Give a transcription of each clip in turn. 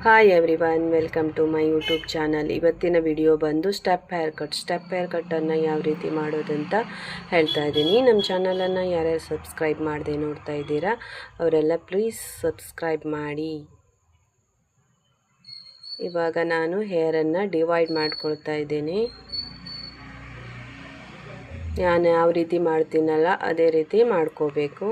Hi everyone, welcome to my YouTube channel. ಇವತ್ತಿನ video ಬಂದು step hair ಕಟ್ಟನ್ನು ಯಾವ ರೀತಿ ಮಾಡೋದಂತ ಹೇಳ್ತಾ ಇದ್ದೀನಿ. ನಮ್ಮ ಚಾನಲನ್ನು ಯಾರ್ಯಾರು ಸಬ್ಸ್ಕ್ರೈಬ್ ಮಾಡದೆ ನೋಡ್ತಾ ಇದ್ದೀರಾ ಅವರೆಲ್ಲ ಪ್ಲೀಸ್ ಸಬ್ಸ್ಕ್ರೈಬ್ ಮಾಡಿ. ಇವಾಗ ನಾನು ಹೇರನ್ನು ಡಿವೈಡ್ ಮಾಡ್ಕೊಳ್ತಾ ಇದ್ದೀನಿ. ನಾನು ಯಾವ ರೀತಿ ಮಾಡ್ತೀನಲ್ಲ ಅದೇ ರೀತಿ ಮಾಡ್ಕೋಬೇಕು.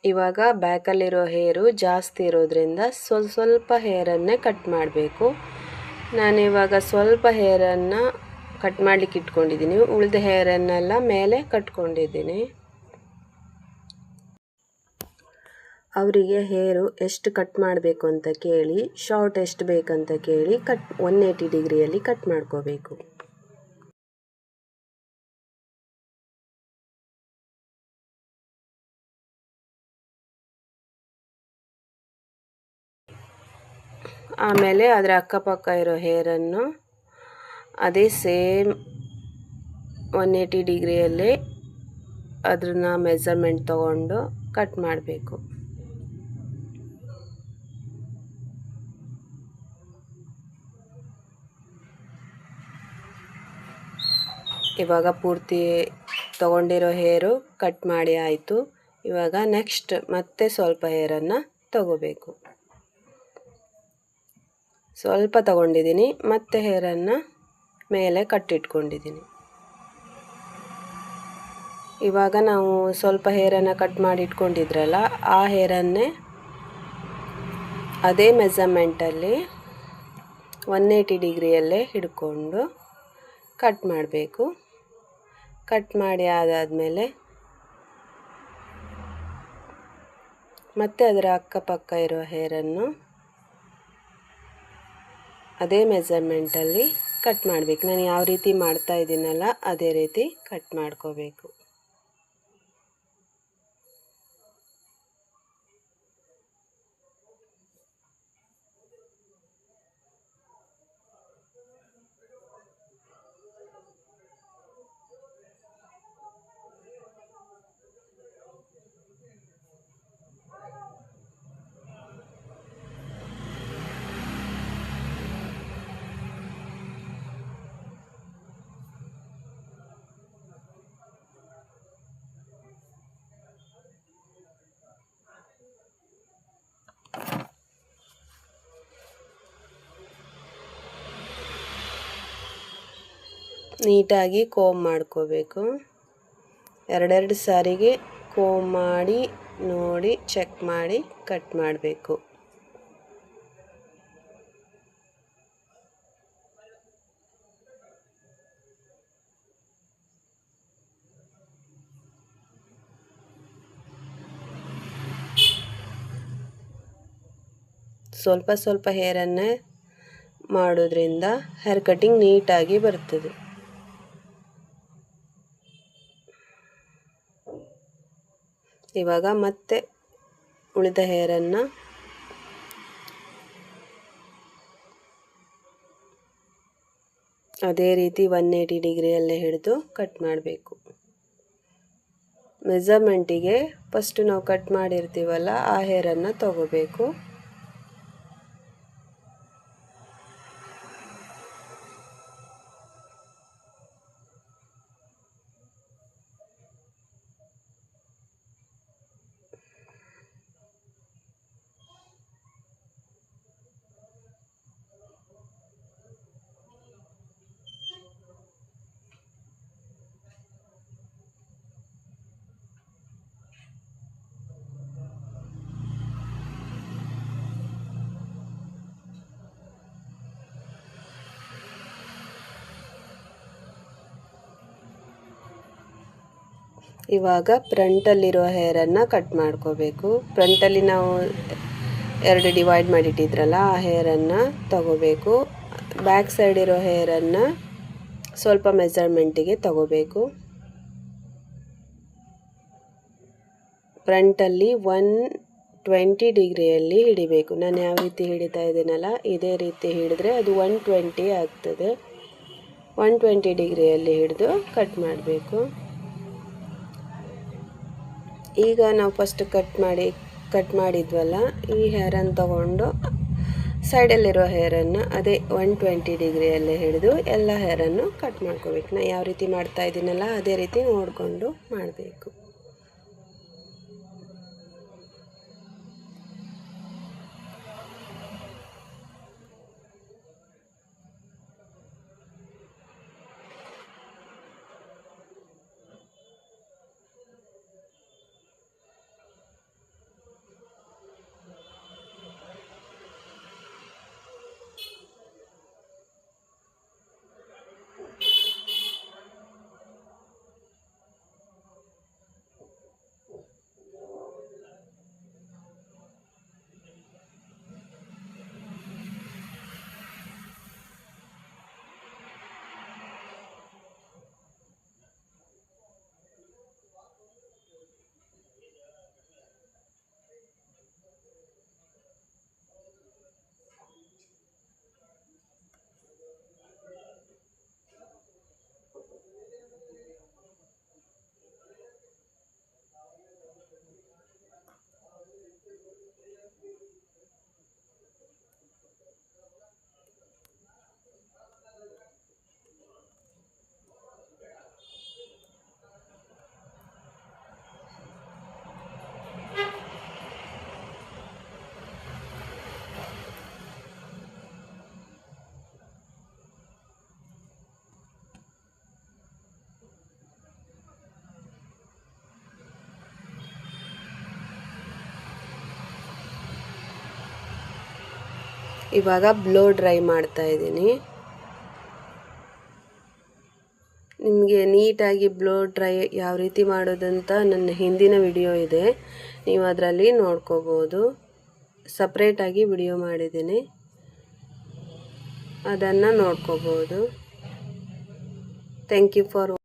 ಇವಾಗ ಬ್ಯಾಕಲ್ಲಿರೋ ಹೇರು ಜಾಸ್ತಿ ಇರೋದ್ರಿಂದ ಸ್ವಲ್ಪ ಹೇರನ್ನೇ ಕಟ್ ಮಾಡಬೇಕು. ನಾನಿವಾಗ ಸ್ವಲ್ಪ ಹೇರನ್ನು ಕಟ್ ಮಾಡಲಿಕ್ಕೆ ಇಟ್ಕೊಂಡಿದ್ದೀನಿ. ಉಳಿದ ಹೇರನ್ನೆಲ್ಲ ಮೇಲೆ ಕಟ್ಕೊಂಡಿದ್ದೀನಿ. ಅವರಿಗೆ ಹೇರು ಎಷ್ಟು ಕಟ್ ಮಾಡಬೇಕು ಅಂತ ಕೇಳಿ, ಶಾರ್ಟ್ ಎಷ್ಟು ಬೇಕಂತ ಕೇಳಿ 180 ಡಿಗ್ರಿಯಲ್ಲಿ ಕಟ್ ಮಾಡ್ಕೋಬೇಕು. ಆಮೇಲೆ ಅದರ ಅಕ್ಕಪಕ್ಕ ಇರೋ ಹೇರನ್ನು ಅದೇ ಸೇಮ್ 180 ಡಿಗ್ರಿಯಲ್ಲೇ ಅದನ್ನ ಮೆಜರ್ಮೆಂಟ್ ತಗೊಂಡು ಕಟ್ ಮಾಡಬೇಕು. ಇವಾಗ ಪೂರ್ತಿ ತಗೊಂಡಿರೋ ಹೇರು ಕಟ್ ಮಾಡಿ ಆಯಿತು. ಇವಾಗ ನೆಕ್ಸ್ಟ್ ಮತ್ತೆ ಸ್ವಲ್ಪ ಹೇರನ್ನು ತಗೋಬೇಕು. ಸ್ವಲ್ಪ ತಗೊಂಡಿದ್ದೀನಿ, ಮತ್ತೆ ಹೇರನ್ನು ಮೇಲೆ ಕಟ್ಟಿಟ್ಕೊಂಡಿದ್ದೀನಿ. ಇವಾಗ ನಾವು ಸ್ವಲ್ಪ ಹೇರನ್ನು ಕಟ್ ಮಾಡಿ ಇಟ್ಕೊಂಡಿದ್ರಲ್ಲ, ಆ ಹೇರನ್ನೇ ಅದೇ ಮೆಜರ್ಮೆಂಟಲ್ಲಿ 180 ಡಿಗ್ರಿಯಲ್ಲೇ ಹಿಡ್ಕೊಂಡು ಕಟ್ ಮಾಡಬೇಕು. ಕಟ್ ಮಾಡಿ ಆದಾದಮೇಲೆ ಮತ್ತೆ ಅದರ ಅಕ್ಕಪಕ್ಕ ಇರೋ ಹೇರನ್ನು ಅದೇ ಮೆಜರ್ಮೆಂಟಲ್ಲಿ ಕಟ್ ಮಾಡಬೇಕು. ನಾನು ಯಾವ ರೀತಿ ಮಾಡ್ತಾ ಇದ್ದೀನಲ್ಲ ಅದೇ ರೀತಿ ಕಟ್ ಮಾಡ್ಕೋಬೇಕು. ನೀಟಾಗಿ ಕೋಂಬ್ ಮಾಡ್ಕೋಬೇಕು. ಎರಡೆರಡು ಸಾರಿಗೆ ಕೋಂಬ್ ಮಾಡಿ ನೋಡಿ ಚೆಕ್ ಮಾಡಿ ಕಟ್ ಮಾಡಬೇಕು. ಸ್ವಲ್ಪ ಹೇರನ್ನೇ ಮಾಡೋದ್ರಿಂದ ಹೇರ್ ಕಟಿಂಗ್ ನೀಟಾಗಿ ಬರ್ತದೆ. ಇವಾಗ ಮತ್ತೆ ಉಳಿದ ಹೇರನ್ನು ಅದೇ ರೀತಿ 180 ಡಿಗ್ರಿಯಲ್ಲೇ ಹಿಡಿದು ಕಟ್ ಮಾಡಬೇಕು. ಮೆಜರ್ಮೆಂಟಿಗೆ ಫಸ್ಟ್ ನಾವು ಕಟ್ ಮಾಡಿರ್ತೀವಲ್ಲ ಆ ಹೇರನ್ನು ತಗೋಬೇಕು. ಇವಾಗ ಫ್ರಂಟಲ್ಲಿರೋ ಹೇರನ್ನು ಕಟ್ ಮಾಡ್ಕೋಬೇಕು. ಫ್ರಂಟಲ್ಲಿ ನಾವು 2 ಡಿವೈಡ್ ಮಾಡಿಟ್ಟಿದ್ರಲ್ಲ ಆ ಹೇರನ್ನು ತಗೋಬೇಕು. ಬ್ಯಾಕ್ ಸೈಡ್ ಇರೋ ಹೇರನ್ನು ಸ್ವಲ್ಪ ಮೆಜರ್ಮೆಂಟಿಗೆ ತಗೋಬೇಕು. ಫ್ರಂಟಲ್ಲಿ 120 ಡಿಗ್ರಿಯಲ್ಲಿ ಹಿಡಿಬೇಕು. ನಾನು ಯಾವ ರೀತಿ ಹಿಡಿತಾ ಇದ್ದೀನಲ್ಲ ಇದೇ ರೀತಿ ಹಿಡಿದ್ರೆ ಅದು 120 ಆಗ್ತದೆ. 120 ಡಿಗ್ರಿಯಲ್ಲಿ ಹಿಡಿದು ಕಟ್ ಮಾಡಬೇಕು. ಈಗ ನಾವು ಫಸ್ಟ್ ಕಟ್ ಮಾಡಿದ್ವಲ್ಲ, ಈ ಹೇರನ್ನು ತಗೊಂಡು ಸೈಡಲ್ಲಿರೋ ಹೇರನ್ನು ಅದೇ 120 ಡಿಗ್ರಿಯಲ್ಲೇ ಹಿಡಿದು ಎಲ್ಲ ಹೇರನ್ನು ಕಟ್ ಮಾಡ್ಕೋಬೇಕು. ನಾನು ಯಾವ ರೀತಿ ಮಾಡ್ತಾ ಇದ್ದೀನಲ್ಲ ಅದೇ ರೀತಿ ನೋಡಿಕೊಂಡು ಮಾಡಬೇಕು. ಇವಾಗ ಬ್ಲೋ ಡ್ರೈ ಮಾಡ್ತಾ ಇದ್ದೀನಿ. ನಿಮಗೆ ನೀಟಾಗಿ ಬ್ಲೋ ಡ್ರೈ ಯಾವ ರೀತಿ ಮಾಡೋದಂತ ನನ್ನ ಹಿಂದಿನ ವಿಡಿಯೋ ಇದೆ, ನೀವು ಅದರಲ್ಲಿ ನೋಡ್ಕೋಬೋದು. ಸಪ್ರೇಟಾಗಿ ವಿಡಿಯೋ ಮಾಡಿದ್ದೀನಿ, ಅದನ್ನು ನೋಡ್ಕೋಬೋದು. Thank you for